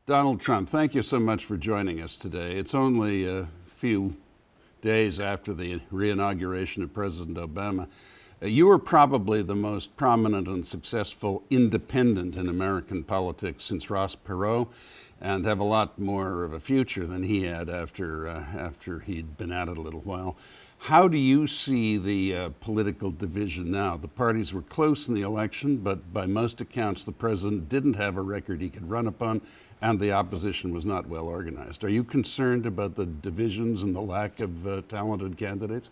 Donald Trump, thank you so much for joining us today. It's only a few days after the re-inauguration of President Obama. You are probably the most prominent and successful independent in American politics since Ross Perot, and have a lot more of a future than he had after he'd been at it a little while. How do you see the political division now? The parties were close in the election, but by most accounts, the president didn't have a record he could run upon, and the opposition was not well organized. Are you concerned about the divisions and the lack of talented candidates?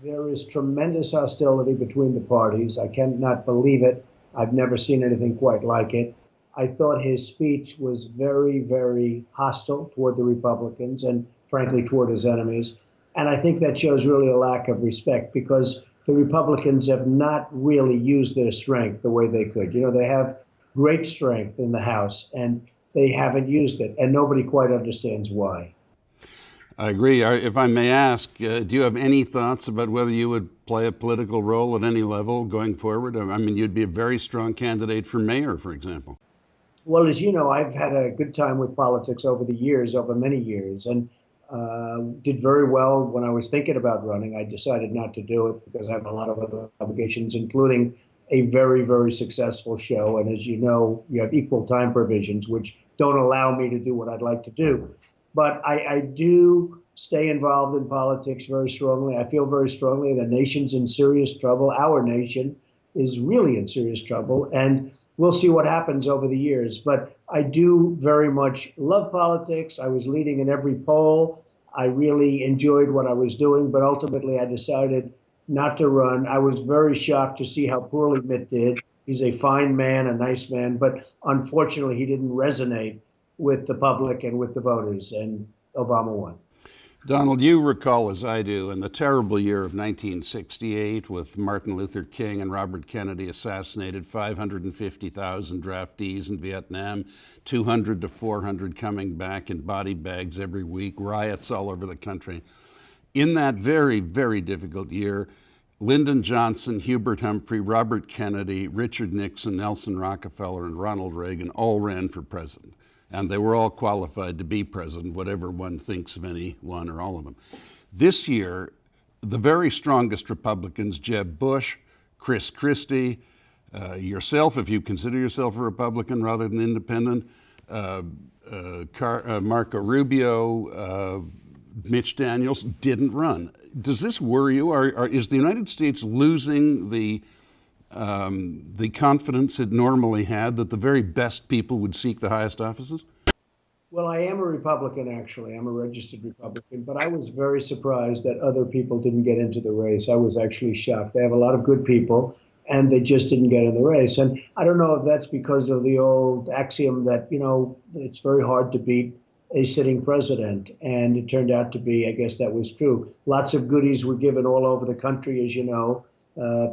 There is tremendous hostility between the parties. I cannot believe it. I've never seen anything quite like it. I thought his speech was very, very hostile toward the Republicans and, frankly, toward his enemies. And I think that shows really a lack of respect because the Republicans have not really used their strength the way they could. You know, they have great strength in the House, and they haven't used it, and nobody quite understands why. I agree. If I may ask, do you have any thoughts about whether you would play a political role at any level going forward? I mean, you'd be a very strong candidate for mayor, for example. Well, as you know, I've had a good time with politics over the years, over many years, and did very well when I was thinking about running. I decided not to do it because I have a lot of other obligations, including a very, very successful show. And as you know, you have equal time provisions, which don't allow me to do what I'd like to do. But I do stay involved in politics very strongly. I feel very strongly the nation's in serious trouble. Our nation is really in serious trouble. And we'll see what happens over the years. But I do very much love politics. I was leading in every poll. I really enjoyed what I was doing, but ultimately I decided not to run. I was very shocked to see how poorly Mitt did. He's a fine man, a nice man, but unfortunately he didn't resonate with the public and with the voters, and Obama won. Donald, you recall, as I do, in the terrible year of 1968 with Martin Luther King and Robert Kennedy assassinated, 550,000 draftees in Vietnam, 200 to 400 coming back in body bags every week, riots all over the country. In that very, very difficult year, Lyndon Johnson, Hubert Humphrey, Robert Kennedy, Richard Nixon, Nelson Rockefeller, and Ronald Reagan all ran for president. And they were all qualified to be president, whatever one thinks of any one or all of them. This year, the very strongest Republicans, Jeb Bush, Chris Christie, yourself, if you consider yourself a Republican rather than independent, Marco Rubio, Mitch Daniels, didn't run. Does this worry you? Is the United States losing the confidence it normally had that the very best people would seek the highest offices? Well, I am a Republican, actually. I'm a registered Republican, but I was very surprised that other people didn't get into the race. I was actually shocked. They have a lot of good people, and they just didn't get in the race. And I don't know if that's because of the old axiom that, you know, it's very hard to beat a sitting president. And it turned out to be, I guess that was true. Lots of goodies were given all over the country, as you know,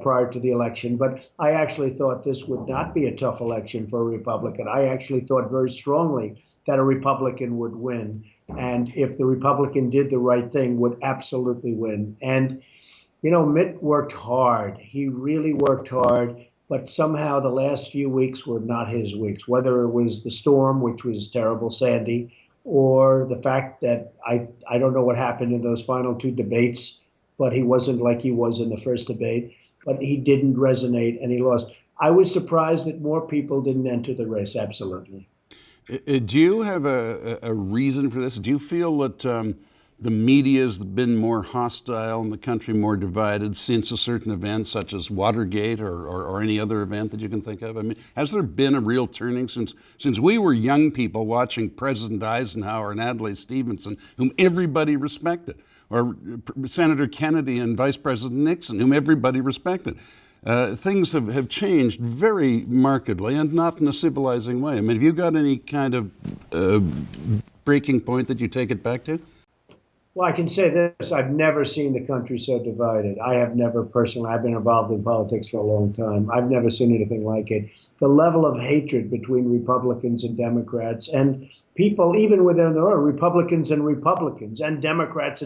prior to the election. But I actually thought this would not be a tough election for a Republican. I actually thought very strongly that a Republican would win. And if the Republican did the right thing, would absolutely win. And, you know, Mitt worked hard. He really worked hard. But somehow the last few weeks were not his weeks, whether it was the storm, which was terrible, Sandy, or the fact that I don't know what happened in those final two debates, but he wasn't like he was in the first debate. But he didn't resonate and he lost. I was surprised that more people didn't enter the race, absolutely. Do you have a reason for this? Do you feel that the media has been more hostile and the country more divided since a certain event, such as Watergate or any other event that you can think of? I mean, has there been a real turning since we were young people watching President Eisenhower and Adlai Stevenson, whom everybody respected, or Senator Kennedy and Vice President Nixon, whom everybody respected? Things have changed very markedly and not in a civilizing way. I mean, have you got any kind of breaking point that you take it back to? Well, I can say this. I've never seen the country so divided. I have never personally, I've been involved in politics for a long time. I've never seen anything like it. The level of hatred between Republicans and Democrats and people, even within their own, Republicans and Democrats,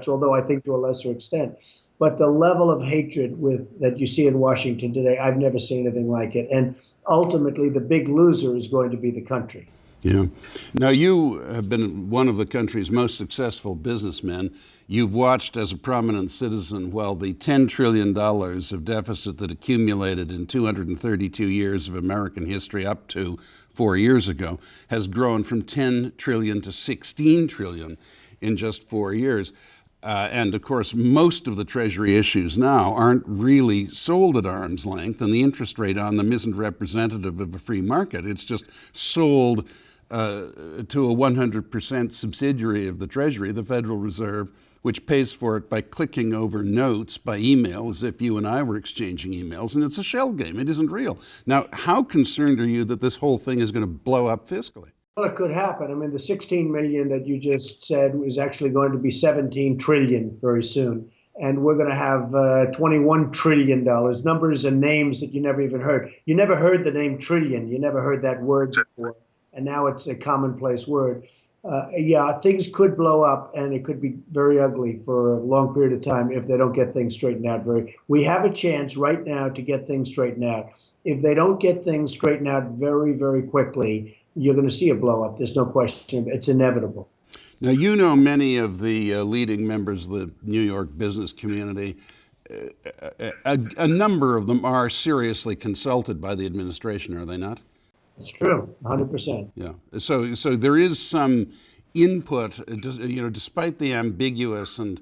although I think to a lesser extent. But the level of hatred that you see in Washington today, I've never seen anything like it. And ultimately, the big loser is going to be the country. Yeah. Now, you have been one of the country's most successful businessmen. You've watched as a prominent citizen while the $10 trillion of deficit that accumulated in 232 years of American history up to 4 years ago has grown from 10 trillion to 16 trillion in just 4 years. And of course, most of the Treasury issues now aren't really sold at arm's length, and the interest rate on them isn't representative of a free market. It's just sold to a 100% subsidiary of the Treasury, the Federal Reserve, which pays for it by clicking over notes by email as if you and I were exchanging emails. And it's a shell game. It isn't real. Now, how concerned are you that this whole thing is going to blow up fiscally? Well, it could happen. I mean, the 16 million that you just said is actually going to be 17 trillion very soon. And we're going to have $21 trillion, numbers and names that you never even heard. You never heard the name trillion. You never heard that word before. And now it's a commonplace word. Yeah, things could blow up, and it could be very ugly for a long period of time if they don't get things straightened out. We have a chance right now to get things straightened out. If they don't get things straightened out very, very quickly, you're going to see a blow up. There's no question. It's inevitable. Now, you know many of the leading members of the New York business community. A number of them are seriously consulted by the administration, are they not? It's true, 100%. Yeah. So there is some input, despite the ambiguous and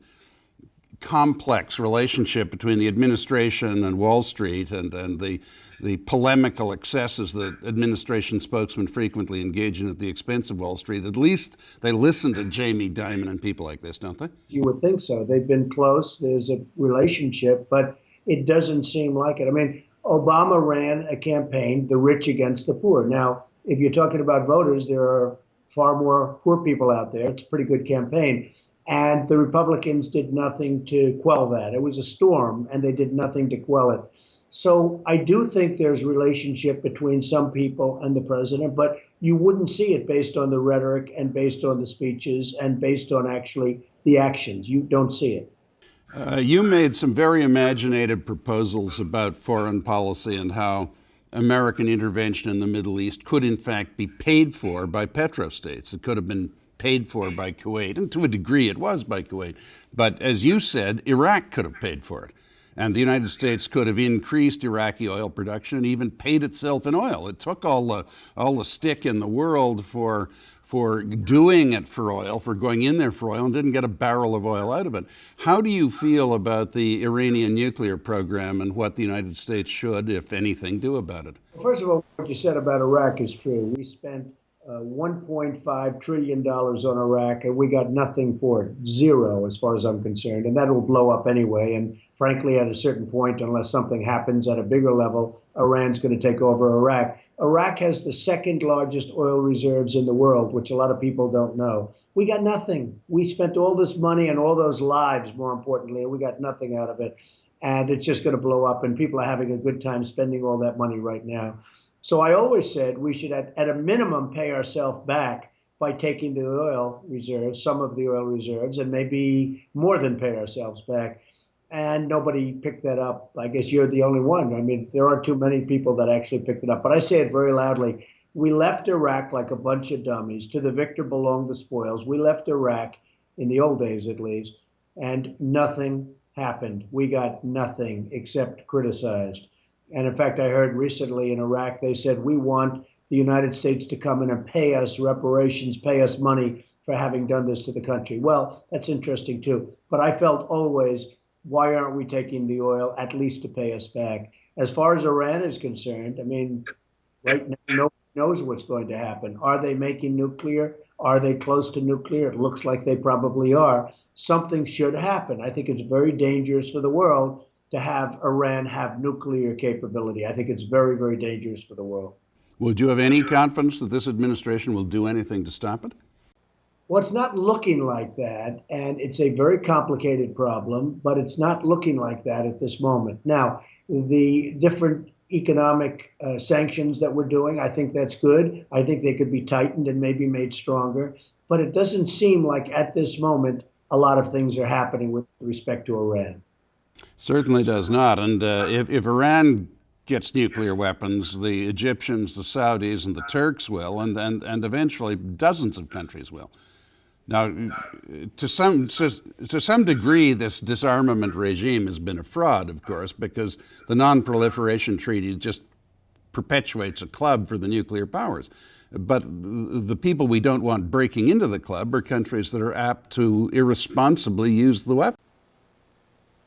complex relationship between the administration and Wall Street and the polemical excesses that administration spokesmen frequently engage in at the expense of Wall Street. At least they listen to Jamie Dimon and people like this, don't they? You would think so. They've been close. There's a relationship, but it doesn't seem like it. I mean, Obama ran a campaign, the rich against the poor. Now, if you're talking about voters, there are far more poor people out there. It's a pretty good campaign. And the Republicans did nothing to quell that. It was a storm, and they did nothing to quell it. So I do think there's a relationship between some people and the president, but you wouldn't see it based on the rhetoric and based on the speeches and based on actually the actions. You don't see it. You made some very imaginative proposals about foreign policy and how American intervention in the Middle East could in fact be paid for by petrostates. It could have been paid for by Kuwait, and to a degree it was by Kuwait. But as you said, Iraq could have paid for it. And the United States could have increased Iraqi oil production and even paid itself in oil. It took all the stick in the world for doing it for oil, for going in there for oil, and didn't get a barrel of oil out of it. How do you feel about the Iranian nuclear program and what the United States should, if anything, do about it? First of all, what you said about Iraq is true. We spent $1.5 trillion on Iraq, and we got nothing for it. Zero, as far as I'm concerned. And that will blow up anyway. And frankly, at a certain point, unless something happens at a bigger level, Iran's going to take over Iraq. Iraq has the second largest oil reserves in the world, which a lot of people don't know. We got nothing. We spent all this money and all those lives, more importantly, and we got nothing out of it. And it's just going to blow up, and people are having a good time spending all that money right now. So I always said we should, at a minimum, pay ourselves back by taking the oil reserves, some of the oil reserves, and maybe more than pay ourselves back. And nobody picked that up. I guess you're the only one. I mean, there aren't too many people that actually picked it up. But I say it very loudly. We left Iraq like a bunch of dummies. To the victor belong the spoils. We left Iraq, in the old days at least, and nothing happened. We got nothing except criticized. And in fact, I heard recently in Iraq, they said, we want the United States to come in and pay us reparations, pay us money for having done this to the country. Well, that's interesting too. But I felt always, why aren't we taking the oil at least to pay us back? As far as Iran is concerned, I mean, right now, nobody knows what's going to happen. Are they making nuclear? Are they close to nuclear? It looks like they probably are. Something should happen. I think it's very dangerous for the world to have Iran have nuclear capability. I think it's very, very dangerous for the world. Would you have any confidence that this administration will do anything to stop it? Well, it's not looking like that, and it's a very complicated problem, but it's not looking like that at this moment. Now, the different economic sanctions that we're doing, I think that's good. I think they could be tightened and maybe made stronger, but it doesn't seem like at this moment a lot of things are happening with respect to Iran. Certainly does not. And if Iran gets nuclear weapons, the Egyptians, the Saudis, and the Turks will, and eventually dozens of countries will. Now, to some degree, this disarmament regime has been a fraud, of course, because the Non-Proliferation Treaty just perpetuates a club for the nuclear powers. But the people we don't want breaking into the club are countries that are apt to irresponsibly use the weapon.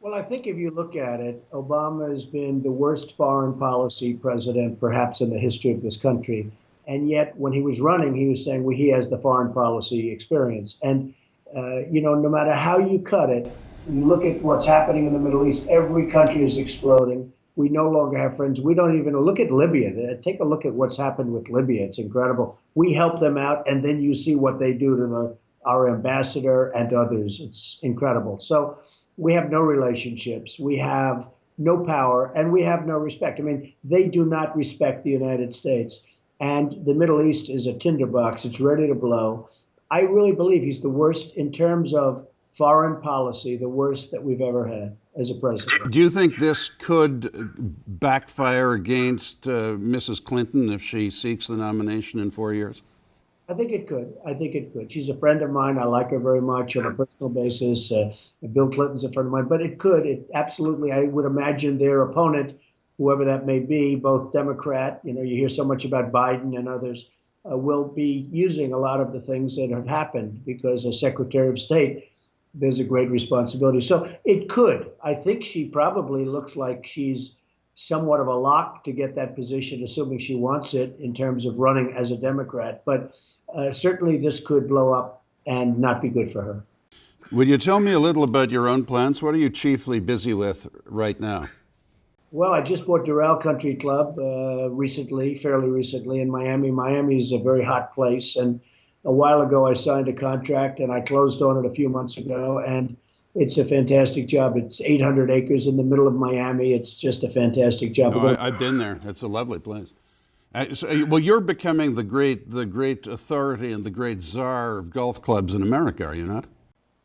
Well, I think if you look at it, Obama has been the worst foreign policy president perhaps in the history of this country. And yet, when he was running, he was saying, well, he has the foreign policy experience. And, no matter how you cut it, you look at what's happening in the Middle East, every country is exploding. We no longer have friends. We don't even look at Libya. Take a look at what's happened with Libya. It's incredible. We help them out, and then you see what they do to our ambassador and others. It's incredible. So we have no relationships. We have no power, and we have no respect. I mean, they do not respect the United States. And the Middle East is a tinderbox. It's ready to blow. I really believe he's the worst in terms of foreign policy, the worst that we've ever had as a president. Do you think this could backfire against Mrs. Clinton if she seeks the nomination in 4 years? I think it could. I think it could. She's a friend of mine. I like her very much on a personal basis. Bill Clinton's a friend of mine. But it could. It absolutely, I would imagine their opponent, whoever that may be, both Democrat, you hear so much about Biden and others, will be using a lot of the things that have happened because as Secretary of State, there's a great responsibility. So it could. I think she probably looks like she's somewhat of a lock to get that position, assuming she wants it in terms of running as a Democrat. But certainly this could blow up and not be good for her. Would you tell me a little about your own plans? What are you chiefly busy with right now? Well, I just bought Doral Country Club fairly recently in Miami. Miami is a very hot place. And a while ago, I signed a contract and I closed on it a few months ago. And it's a fantastic job. It's 800 acres in the middle of Miami. It's just a fantastic job. Oh, I've been there. It's a lovely place. Well, you're becoming the great authority and the great czar of golf clubs in America, are you not?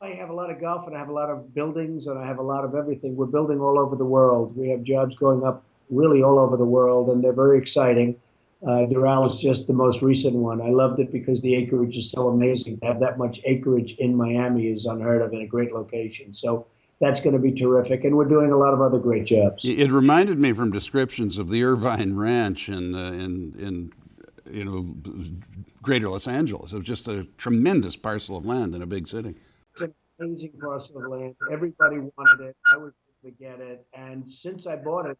I have a lot of golf and I have a lot of buildings and I have a lot of everything. We're building all over the world. We have jobs going up really all over the world and they're very exciting. Doral is just the most recent one. I loved it because the acreage is so amazing. To have that much acreage in Miami is unheard of in a great location. So that's going to be terrific. And we're doing a lot of other great jobs. It reminded me from descriptions of the Irvine Ranch in Greater Los Angeles. It was just a tremendous parcel of land in a big city. It's an amazing parcel of land. Everybody wanted it. I was able to get it. And since I bought it,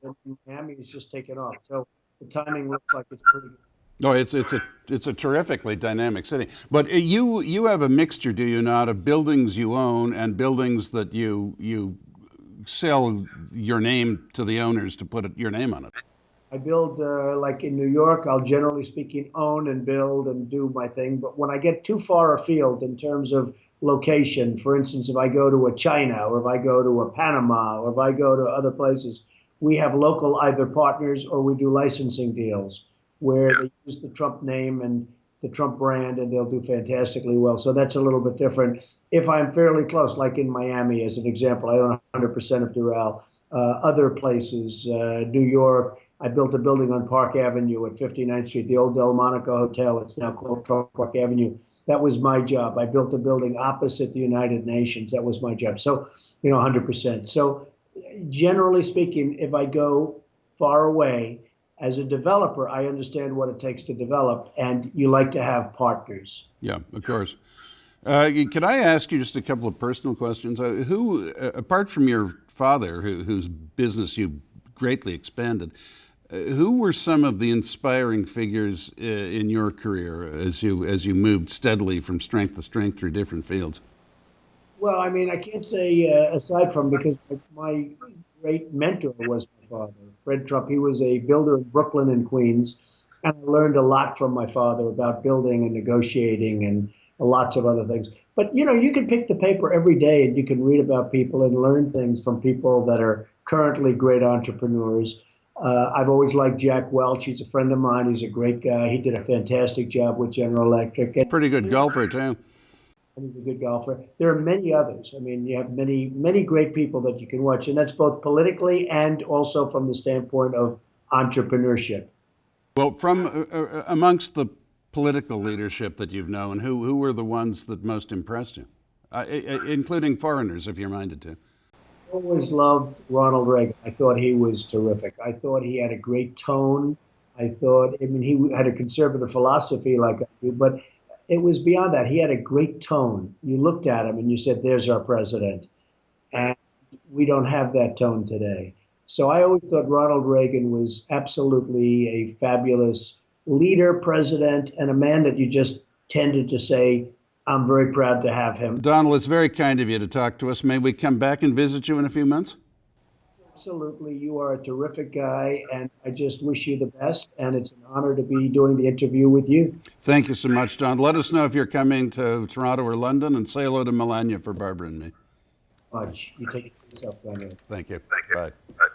Miami has just taken off. So the timing looks like it's pretty good. No, it's a terrifically dynamic city. But you have a mixture, do you not, of buildings you own and buildings that you sell your name to the owners to put your name on it. I build, like in New York, I'll generally speaking own and build and do my thing. But when I get too far afield in terms of location, for instance, if I go to a China or if I go to a Panama or if I go to other places, we have local either partners or we do licensing deals where they use the Trump name and the Trump brand and they'll do fantastically well. So that's a little bit different. If I'm fairly close, like in Miami as an example, I own 100% of Doral. Other places, New York, I built a building on Park Avenue at 59th Street, the old Delmonico Hotel. It's now called Trump Park Avenue. That was my job. I built a building opposite the United Nations. That was my job. So, 100%. So generally speaking, if I go far away, as a developer, I understand what it takes to develop, and you like to have partners. Yeah, of course. Could I ask you just a couple of personal questions? Who, apart from your father, whose business you greatly expanded, who were some of the inspiring figures in your career as you moved steadily from strength to strength through different fields? Well, I mean, I can't say aside from because my great mentor was my father, Fred Trump. He was a builder in Brooklyn and Queens, and I learned a lot from my father about building and negotiating and lots of other things. But, you can pick the paper every day and you can read about people and learn things from people that are currently great entrepreneurs. I've always liked Jack Welch. He's a friend of mine. He's a great guy. He did a fantastic job with General Electric. And pretty good golfer, too. He's a good golfer. There are many others. I mean, you have many, many great people that you can watch, and that's both politically and also from the standpoint of entrepreneurship. Well, from amongst the political leadership that you've known, who were the ones that most impressed you, including foreigners, if you're minded to? Always loved Ronald Reagan. I thought he was terrific. I thought he had a great tone. I mean, he had a conservative philosophy like I do, but it was beyond that. He had a great tone. You looked at him and you said, there's our president. And we don't have that tone today. So I always thought Ronald Reagan was absolutely a fabulous leader, president, and a man that you just tended to say, I'm very proud to have him. Donald, it's very kind of you to talk to us. May we come back and visit you in a few months? Absolutely. You are a terrific guy, and I just wish you the best. And it's an honor to be doing the interview with you. Thank you so much, Don. Let us know if you're coming to Toronto or London, and say hello to Melania for Barbara and me. Much. You take yourself, Conrad. Thank you. Thank you. Bye. Bye.